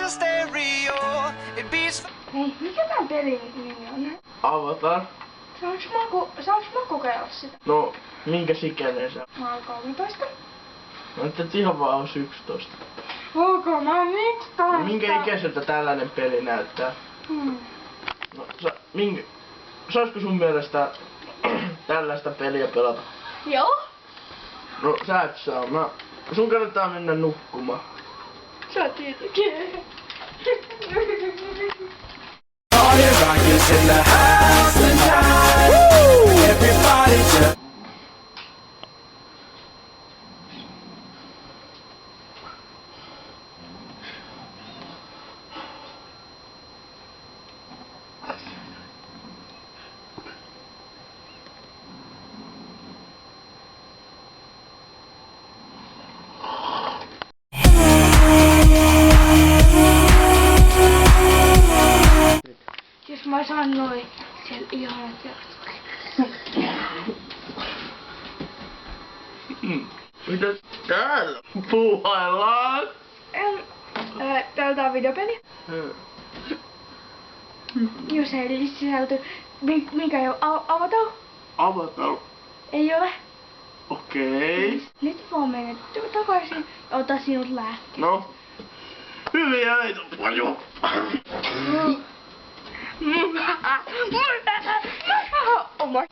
your stereo. It beats. Hei, mikä tän pelin nimi on? Avatar. Saanko mä kokeilla sitä? No, minkä ikäinen se on? Mä oon 13. No, et ihan vaan ois 11. Onko mä 11? No, minkä ikäiseltä tällainen peli näyttää? No, saisiko sun mielestä tällaista peliä pelata? Joo. No, sä et saa. Sun kannattaa mennä nukkumaan. Sä tietenkin. All your rockets in the house tonight. Everybody just. Jos mä sanoin siellä ihanat jatkot. Mitäs täällä puuhaillaan? Täältä on videopeli. Jos ei sisältö. Mikä ei oo Avatar? Avatar. Ei ole. Okei. Nyt vaan mennä takaisin ja ota sinut lääkkeet. No. Hyviä öitä. Oh my.